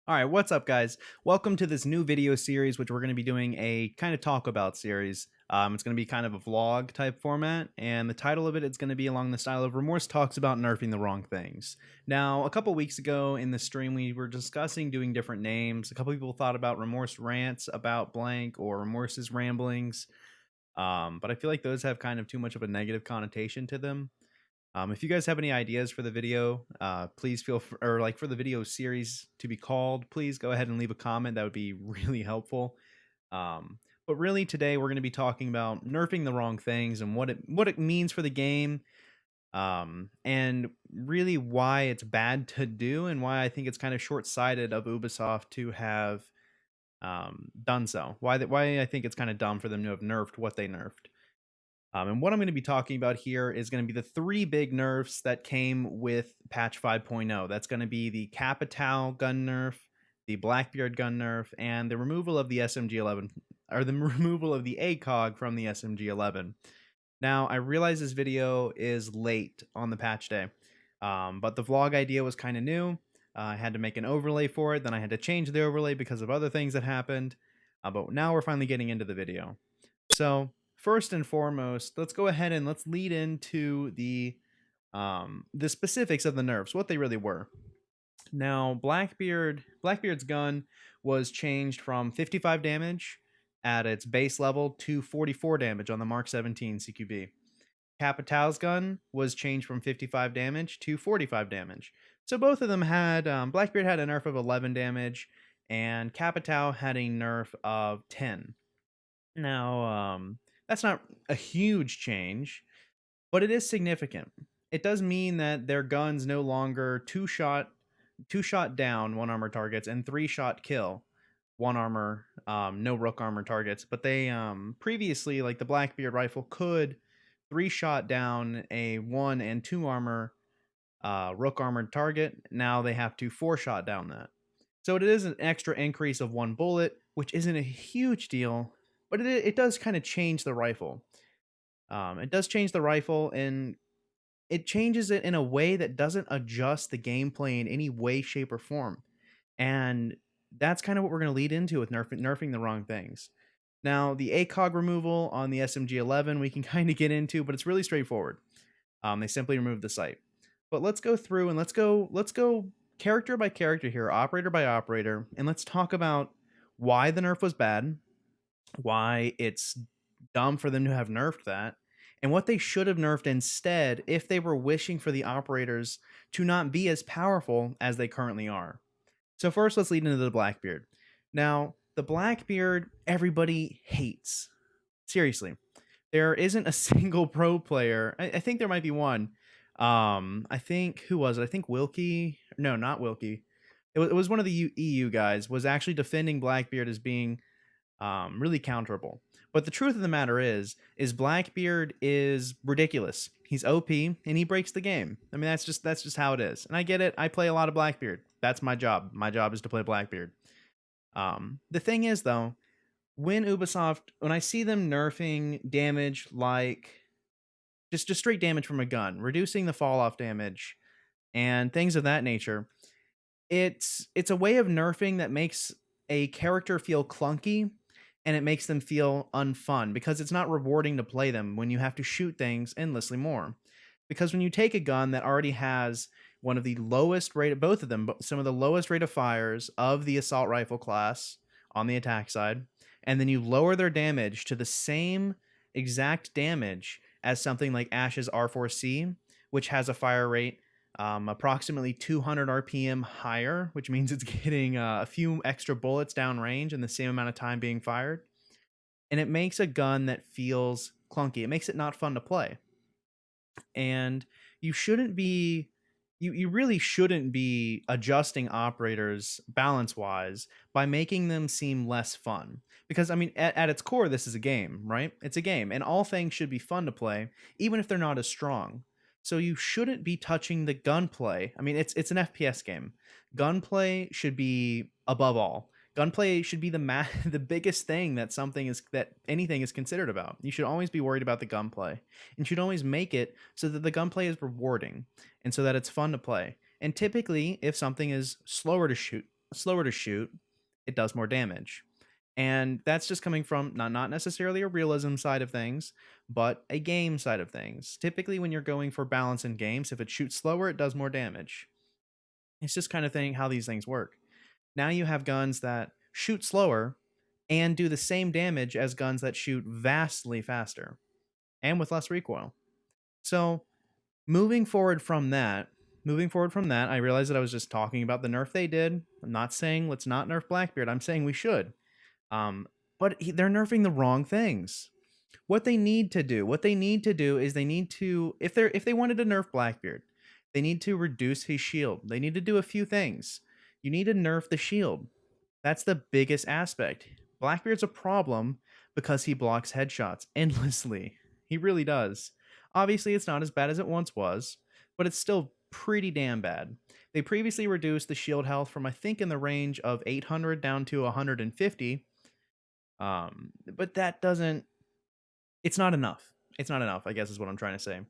All right, what's up, guys? Welcome to this new video series, which we're going to be doing a kind of talk about series. It's going to be kind of a vlog type format, and the title of it is going to be along the style of Remorse talks about nerfing the wrong things. Now, a couple weeks ago in the stream, we were discussing doing different names. A couple people thought about Remorse rants about blank or Remorse's ramblings, but I feel like those have kind of too much of a negative connotation to them. If you guys have any ideas for the video, please or like for the video series to be called, please go ahead and leave a comment. That would be really helpful. But really today we're going to be talking about nerfing the wrong things and what it means for the game, and really why it's bad to do and why I think it's kind of short-sighted of Ubisoft to have done so. Why I think it's kind of dumb for them to have nerfed what they nerfed. And what I'm going to be talking about here is going to be the three big nerfs that came with patch 5.0. That's going to be the Capitao gun nerf, the Blackbeard gun nerf, and the removal of the SMG-11, or the removal of the ACOG from the SMG-11. Now, I realize this video is late on the patch day, but the vlog idea was kind of new. I had to make an overlay for it, then I had to change the overlay because of other things that happened, but now we're finally getting into the video. So, first and foremost, let's go ahead and let's lead into the specifics of the nerfs, what they really were. Now, Blackbeard's gun was changed from 55 damage at its base level to 44 damage on the Mark 17 CQB. Capitao's gun was changed from 55 damage to 45 damage. So both of them had, Blackbeard had a nerf of 11 damage, and Capitao had a nerf of 10. Now, that's not a huge change, but it is significant. It does mean that their guns no longer two shot down one armor targets and 3-shot kill one armor, no rook armor targets. But they previously, like the Blackbeard rifle, could 3-shot down a 1 and 2 armor rook armored target. Now they have to 4-shot down that. So it is an extra increase of 1 bullet, which isn't a huge deal, but it does kind of change the rifle. It does change the rifle, and it changes it in a way that doesn't adjust the gameplay in any way, shape, or form. And that's kind of what we're going to lead into with nerfing the wrong things. Now, the ACOG removal on the SMG-11 we can kind of get into, but it's really straightforward. They simply removed the sight. But let's go through and let's go character by character here, operator by operator, and let's talk about why the nerf was bad, why it's dumb for them to have nerfed that, and what they should have nerfed instead if they were wishing for the operators to not be as powerful as they currently are. So first, let's lead into the Blackbeard. Now, the Blackbeard everybody hates. Seriously. There isn't a single pro player. I think there might be one. I think, who was it? I think Wilkie. No, not Wilkie. It was one of the EU guys was actually defending Blackbeard as being really counterable. But the truth of the matter is Blackbeard is ridiculous. He's OP and he breaks the game. I mean, that's just how it is. And I get it. I play a lot of Blackbeard. That's my job. My job is to play Blackbeard. The thing is, though, when I see them nerfing damage like just straight damage from a gun, reducing the fall off damage and things of that nature, it's a way of nerfing that makes a character feel clunky, and it makes them feel unfun because it's not rewarding to play them when you have to shoot things endlessly more. Because when you take a gun that already has one of the lowest rate, both of them, but some of the lowest rate of fires of the assault rifle class on the attack side, and then you lower their damage to the same exact damage as something like Ash's R4C, which has a fire rate approximately 200 RPM higher, which means it's getting a few extra bullets downrange in the same amount of time being fired. And it makes a gun that feels clunky. It makes it not fun to play. And you really shouldn't be adjusting operators balance-wise by making them seem less fun. Because, I mean, at its core, this is a game, right? It's a game, and all things should be fun to play, even if they're not as strong. So you shouldn't be touching the gunplay. I mean, it's an FPS game. Gunplay should be above all. Gunplay should be the biggest thing that anything is considered about. You should always be worried about the gunplay, and you should always make it so that the gunplay is rewarding and so that it's fun to play. And typically, if something is slower to shoot, slower to shoot, it does more damage. And that's just coming from not necessarily a realism side of things, but a game side of things. Typically, when you're going for balance in games, if it shoots slower, it does more damage. It's just kind of thing how these things work. Now you have guns that shoot slower and do the same damage as guns that shoot vastly faster and with less recoil. So moving forward from that, I realized that I was just talking about the nerf they did. I'm not saying let's not nerf Blackbeard. I'm saying we should. Um, but they're nerfing the wrong things. What they need to do is they need to, if they wanted to nerf Blackbeard, they need to reduce his shield. They need to do a few things. You need to nerf the shield. That's the biggest aspect. Blackbeard's a problem because he blocks headshots endlessly. He really does. Obviously, it's not as bad as it once was, but it's still pretty damn bad. They previously reduced the shield health from I think in the range of 800 down to 150. But that doesn't it's not enough. It's not enough, I guess is what I'm trying to say.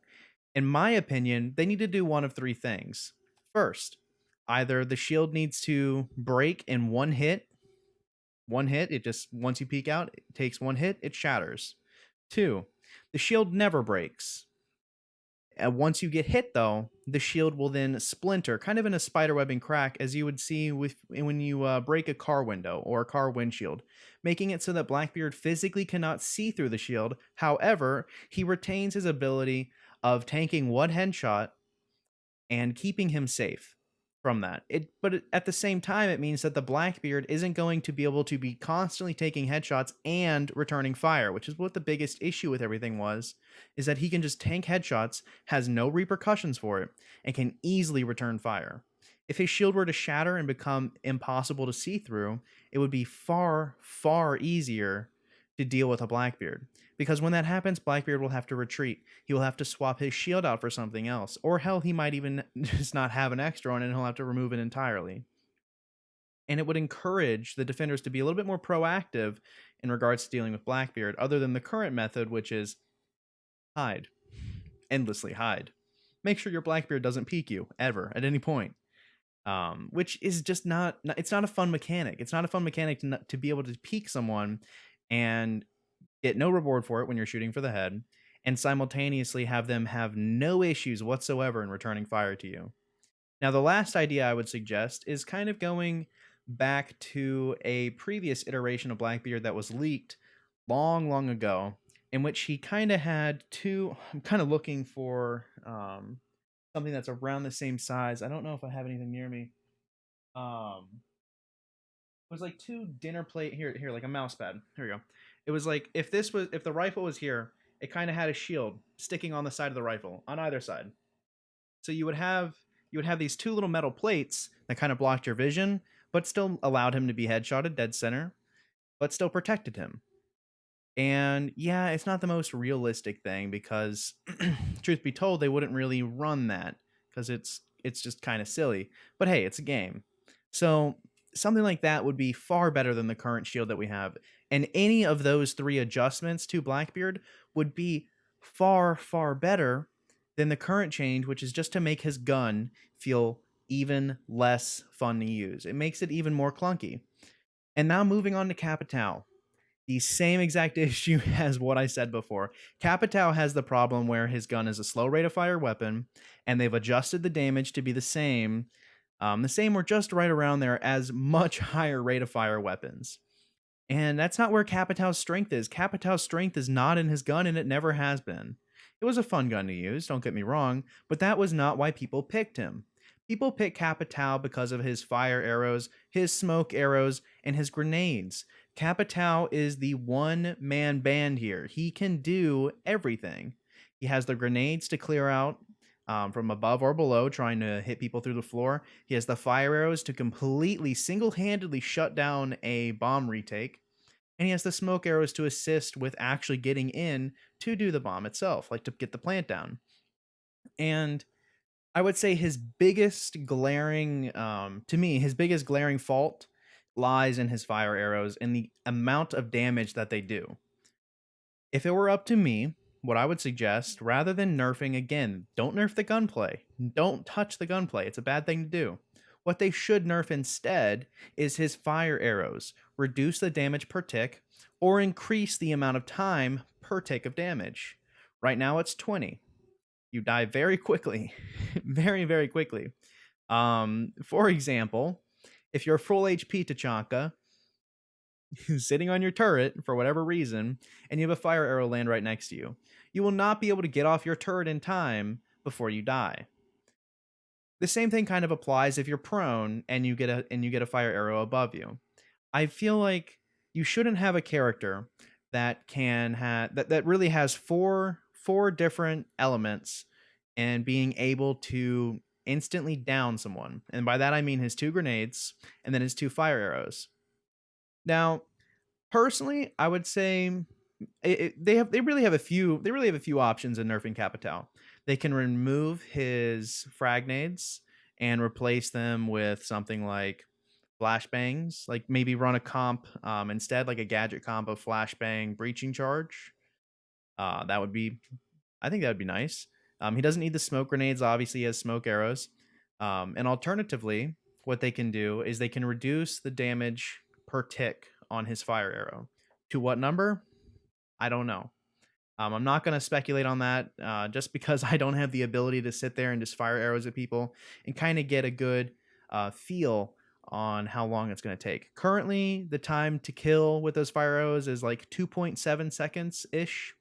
In my opinion, they need to do one of three things. First, either the shield needs to break in one hit, it just, once you peek out, it takes one hit, it shatters. Two, the shield never breaks. And once you get hit, though, the shield will then splinter, kind of in a spiderwebbing crack, as you would see when you break a car window or a car windshield, making it so that Blackbeard physically cannot see through the shield. However, he retains his ability of tanking one headshot and keeping him safe from that. But at the same time, it means that the Blackbeard isn't going to be able to be constantly taking headshots and returning fire, which is what the biggest issue with everything was, is that he can just tank headshots, has no repercussions for it, and can easily return fire. If his shield were to shatter and become impossible to see through, it would be far, far easier to deal with a Blackbeard. Because when that happens, Blackbeard will have to retreat. He will have to swap his shield out for something else. Or hell, he might even just not have an extra on it and he'll have to remove it entirely. And it would encourage the defenders to be a little bit more proactive in regards to dealing with Blackbeard, other than the current method, which is hide. Endlessly hide. Make sure your Blackbeard doesn't peek you, ever, at any point. Which is just it's not a fun mechanic. It's not a fun mechanic to be able to peek someone and get no reward for it when you're shooting for the head, and simultaneously have them have no issues whatsoever in returning fire to you. Now, the last idea I would suggest is kind of going back to a previous iteration of Blackbeard that was leaked long, long ago, in which he kind of had two. I'm kind of looking for something that's around the same size. I don't know if I have anything near me. It was like two dinner plate here, like a mouse pad. Here we go. It was like if the rifle was here, it kind of had a shield sticking on the side of the rifle on either side. So you would have these two little metal plates that kind of blocked your vision, but still allowed him to be headshotted dead center, but still protected him. And yeah, it's not the most realistic thing because, truth be told, they wouldn't really run that because it's just kind of silly. But hey, it's a game, so something like that would be far better than the current shield that we have. And any of those three adjustments to Blackbeard would be far, far better than the current change, which is just to make his gun feel even less fun to use. It makes it even more clunky. And now moving on to Capitao. The same exact issue as what I said before. Capitao has the problem where his gun is a slow rate of fire weapon, and they've adjusted the damage to be the same or just right around there as much higher rate of fire weapons. And that's not where Capitao's strength is. Capitao's strength is not in his gun, and it never has been. It was a fun gun to use, don't get me wrong, but that was not why people picked him. People picked Capitao because of his fire arrows, his smoke arrows, and his grenades. Capitao is the one-man band here. He can do everything. He has the grenades to clear out from above or below, trying to hit people through the floor. He has the fire arrows to completely single-handedly shut down a bomb retake. And he has the smoke arrows to assist with actually getting in to do the bomb itself, like to get the plant down. And I would say his biggest glaring, his biggest glaring fault lies in his fire arrows and the amount of damage that they do. If it were up to me, what I would suggest, rather than nerfing, again, don't nerf the gunplay. Don't touch the gunplay. It's a bad thing to do. What they should nerf instead is his fire arrows, reduce the damage per tick, or increase the amount of time per tick of damage. Right now it's 20. You die very quickly, very, very quickly. For example, if you're full HP Tachanka, sitting on your turret for whatever reason, and you have a fire arrow land right next to you, you will not be able to get off your turret in time before you die. The same thing kind of applies if you're prone and you get a fire arrow above you. I feel like you shouldn't have a character that can have that really has four different elements and being able to instantly down someone. And by that I mean his 2 grenades and then his 2 fire arrows. Now, personally, I would say they really have a few options in nerfing Capitao. They can remove his fragnades and replace them with something like flashbangs, like maybe run a comp instead, like a gadget comp of flashbang breaching charge. That would be, I think that would be nice. He doesn't need the smoke grenades. Obviously, he has smoke arrows. And alternatively, what they can do is they can reduce the damage per tick on his fire arrow. To what number? I don't know. I'm not going to speculate on that just because I don't have the ability to sit there and just fire arrows at people and kind of get a good feel on how long it's going to take. Currently, the time to kill with those fire arrows is like 2.7 seconds ish.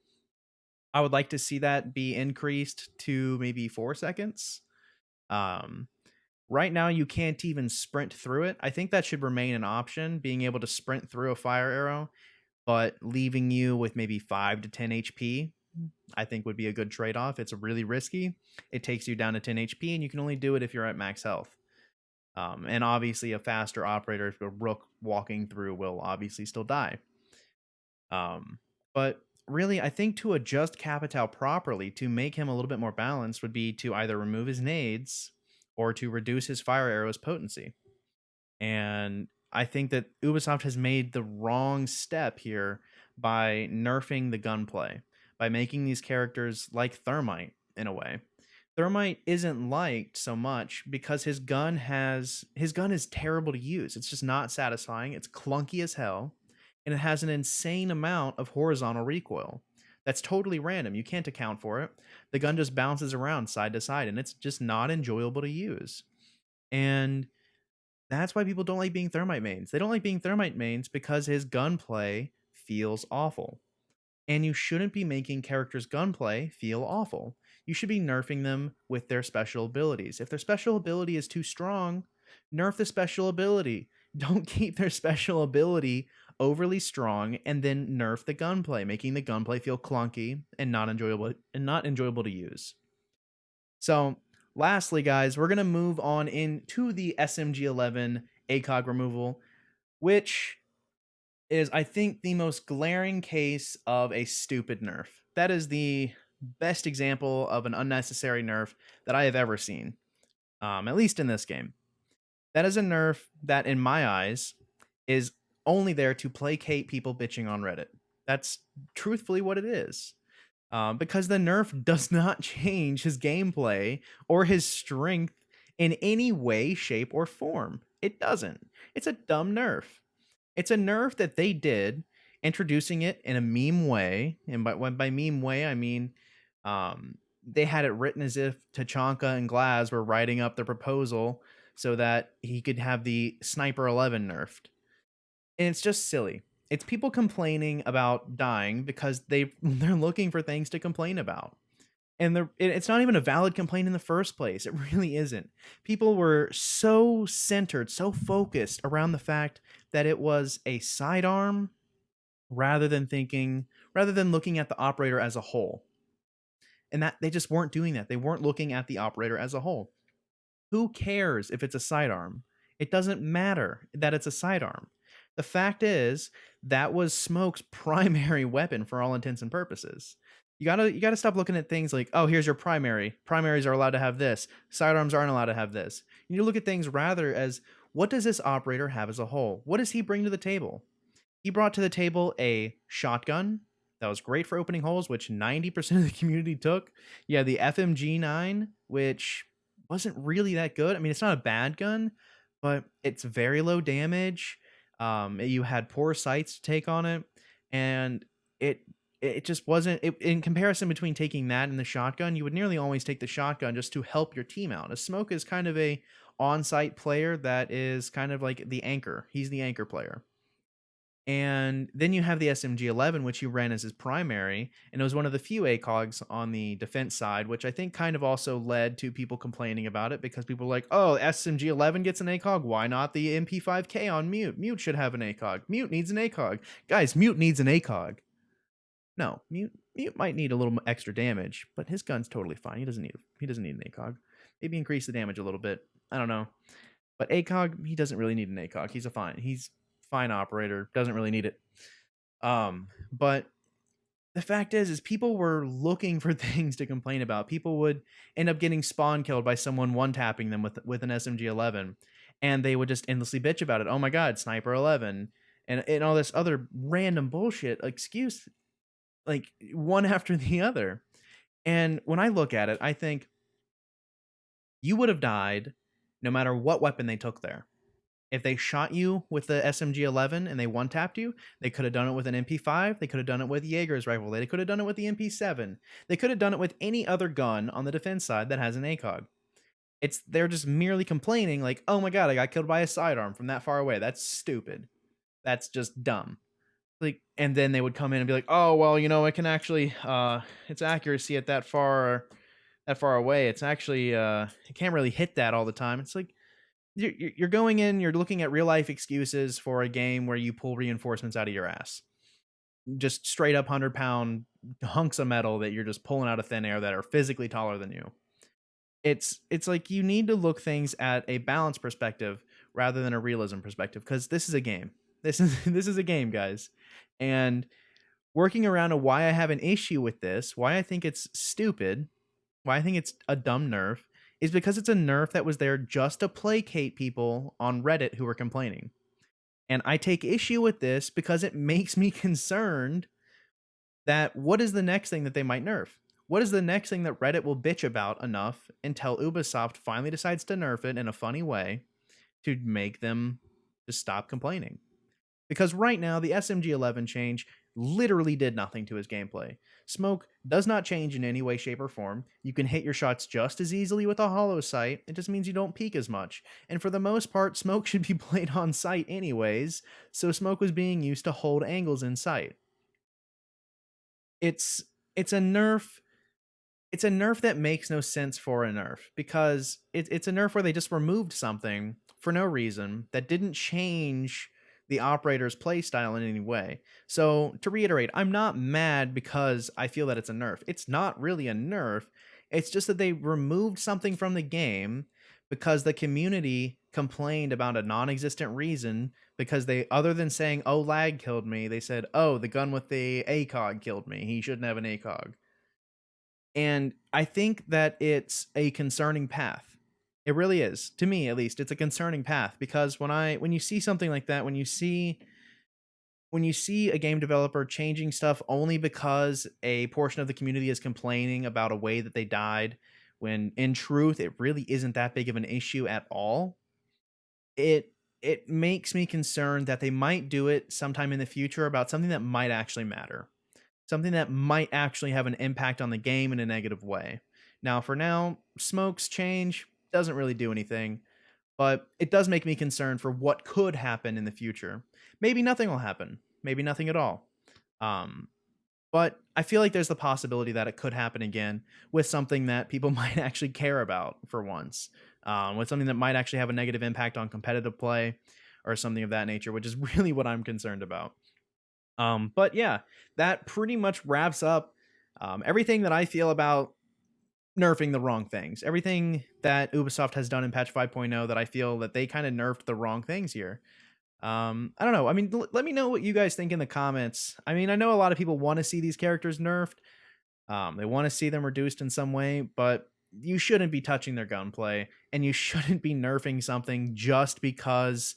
I would like to see that be increased to maybe 4 seconds. Um, right now, you can't even sprint through it. I think that should remain an option, being able to sprint through a fire arrow, but leaving you with maybe 5 to 10 HP, I think would be a good trade-off. It's really risky. It takes you down to 10 HP, and you can only do it if you're at max health. And obviously, a faster operator, if a rook walking through, will obviously still die. But really, I think to adjust Capitao properly, to make him a little bit more balanced, would be to either remove his nades or to reduce his fire arrows potency. And I think that Ubisoft has made the wrong step here by nerfing the gunplay, by making these characters like Thermite in a way. Thermite isn't liked so much because his gun is terrible to use. It's just not satisfying. It's clunky as hell, and it has an insane amount of horizontal recoil. That's totally random. You can't account for it. The gun just bounces around side to side, and it's just not enjoyable to use. And that's why people don't like being Thermite mains. They don't like being Thermite mains because his gunplay feels awful. And you shouldn't be making characters' gunplay feel awful. You should be nerfing them with their special abilities. If their special ability is too strong, nerf the special ability. Don't keep their special ability overly strong and then nerf the gunplay, making the gunplay feel clunky and not enjoyable to use. So, lastly, guys, we're going to move on into the SMG11 ACOG removal, which is, I think, the most glaring case of a stupid nerf. That is the best example of an unnecessary nerf that I have ever seen, at least in this game. That is a nerf that, in my eyes, is only there to placate people bitching on Reddit. That's truthfully what it is. Because the nerf does not change his gameplay or his strength in any way, shape, or form. It doesn't. It's a dumb nerf. It's a nerf that they did, introducing it in a meme way. And by meme way, I mean they had it written as if Tachanka and Glaz were writing up the proposal so that he could have the Sniper 11 nerfed. And it's just silly. It's people complaining about dying because they're looking for things to complain about. And it's not even a valid complaint in the first place. It really isn't. People were so centered, so focused around the fact that it was a sidearm rather than looking at the operator as a whole. And that they just weren't doing that. They weren't looking at the operator as a whole. Who cares if it's a sidearm? It doesn't matter that it's a sidearm. The fact is, that was Smoke's primary weapon for all intents and purposes. You gotta stop looking at things like, oh, here's your primary. Primaries are allowed to have this. Sidearms aren't allowed to have this. You need to look at things rather as, what does this operator have as a whole? What does he bring to the table? He brought to the table a shotgun that was great for opening holes, which 90% of the community took. Yeah, the FMG9, which wasn't really that good. I mean, it's not a bad gun, but it's very low damage. You had poor sights to take on it, and it it just wasn't in comparison between taking that and the shotgun. You would nearly always take the shotgun just to help your team out. A smoke is kind of a on-site player that is kind of like the anchor. He's the anchor player. And then you have the SMG-11, which you ran as his primary, and it was one of the few ACOGs on the defense side, which I think kind of also led to people complaining about it because people were like, "Oh, SMG-11 gets an ACOG. Why not the MP5K on Mute? Mute should have an ACOG. Mute needs an ACOG. Guys, Mute needs an ACOG." No, Mute might need a little extra damage, but his gun's totally fine. He doesn't need an ACOG. Maybe increase the damage a little bit. I don't know. But ACOG, he doesn't really need an ACOG. He's fine operator, doesn't really need it. But the fact is people were looking for things to complain about. People would end up getting spawn killed by someone one tapping them with an SMG-11, and they would just endlessly bitch about it. Oh my god, Sniper 11, and all this other random bullshit excuse, like one after the other. And when I look at it, I think you would have died no matter what weapon they took there. If they shot you with the SMG-11 and they one-tapped you, they could have done it with an MP5. They could have done it with Jaeger's rifle. They could have done it with the MP7. They could have done it with any other gun on the defense side that has an ACOG. They're just merely complaining like, "Oh my god, I got killed by a sidearm from that far away. That's stupid. That's just dumb." Like, and then they would come in and be like, "Oh well, it can actually, its accuracy at that far away. It's actually, it can't really hit that all the time." It's like, you're going in, you're looking at real life excuses for a game where you pull reinforcements out of your ass. Just straight up 100-pound hunks of metal that you're just pulling out of thin air that are physically taller than you. It's like you need to look things at a balanced perspective rather than a realism perspective, because this is a game. This is a game, guys. And working around to why I have an issue with this, why I think it's stupid, why I think it's a dumb nerf, is because it's a nerf that was there just to placate people on Reddit who were complaining. And I take issue with this because it makes me concerned that what is the next thing that they might nerf? What is the next thing that Reddit will bitch about enough until Ubisoft finally decides to nerf it in a funny way to make them just stop complaining? Because right now, the SMG-11 change literally did nothing to his gameplay. Smoke does not change in any way, shape, or form. You can hit your shots just as easily with a hollow sight. It just means you don't peek as much. And for the most part, Smoke should be played on sight anyways, so Smoke was being used to hold angles in sight. It's a nerf. It's a nerf that makes no sense for a nerf, because it's a nerf where they just removed something for no reason that didn't change the operator's playstyle in any way. So to reiterate, I'm not mad because I feel that it's a nerf. It's not really a nerf. It's just that they removed something from the game because the community complained about a non-existent reason, because they, other than saying, "Oh, lag killed me," they said, "Oh, the gun with the ACOG killed me. He shouldn't have an ACOG." And I think that it's a concerning path. It really is. To me, at least, it's a concerning path, because when you see something like that, when you see a game developer changing stuff only because a portion of the community is complaining about a way that they died, when in truth it really isn't that big of an issue at all, it makes me concerned that they might do it sometime in the future about something that might actually matter. Something that might actually have an impact on the game in a negative way. Now, for now, Smoke's change doesn't really do anything, but it does make me concerned for what could happen in the future. Maybe nothing will happen. Maybe nothing at all. Um, but I feel like there's the possibility that it could happen again with something that people might actually care about for once. With something that might actually have a negative impact on competitive play or something of that nature, which is really what I'm concerned about. But yeah, that pretty much wraps up everything that I feel about nerfing the wrong things. Everything that Ubisoft has done in patch 5.0 that I feel that they kind of nerfed the wrong things here. I don't know. I mean, let me know what you guys think in the comments. I mean, I know a lot of people want to see these characters nerfed. They want to see them reduced in some way, but you shouldn't be touching their gunplay, and you shouldn't be nerfing something just because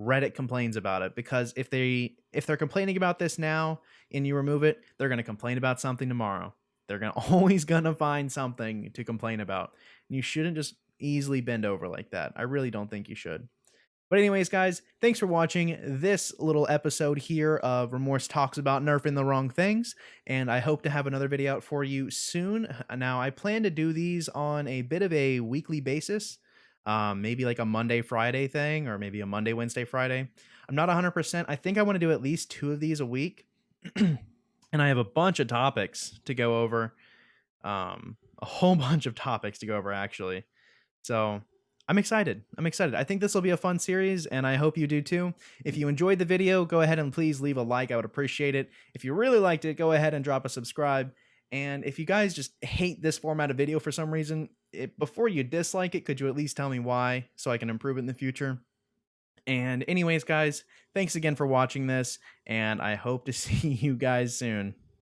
Reddit complains about it. Because if they're complaining about this now and you remove it, they're going to complain about something tomorrow. They're always going to find something to complain about. And you shouldn't just easily bend over like that. I really don't think you should. But anyways, guys, thanks for watching this little episode here of Remorse Talks about nerfing the wrong things, and I hope to have another video out for you soon. Now, I plan to do these on a bit of a weekly basis, maybe like a Monday, Friday thing, or maybe a Monday, Wednesday, Friday. I'm not 100%. I think I want to do at least 2 of these a week, and I have a bunch of topics to go over, a whole bunch of topics to go over, actually. So I'm excited. I'm excited. I think this will be a fun series, and I hope you do too. If you enjoyed the video, go ahead and please leave a like. I would appreciate it. If you really liked it, go ahead and drop a subscribe. And if you guys just hate this format of video for some reason, before you dislike it, could you at least tell me why so I can improve it in the future? And anyways, guys, thanks again for watching this, and I hope to see you guys soon.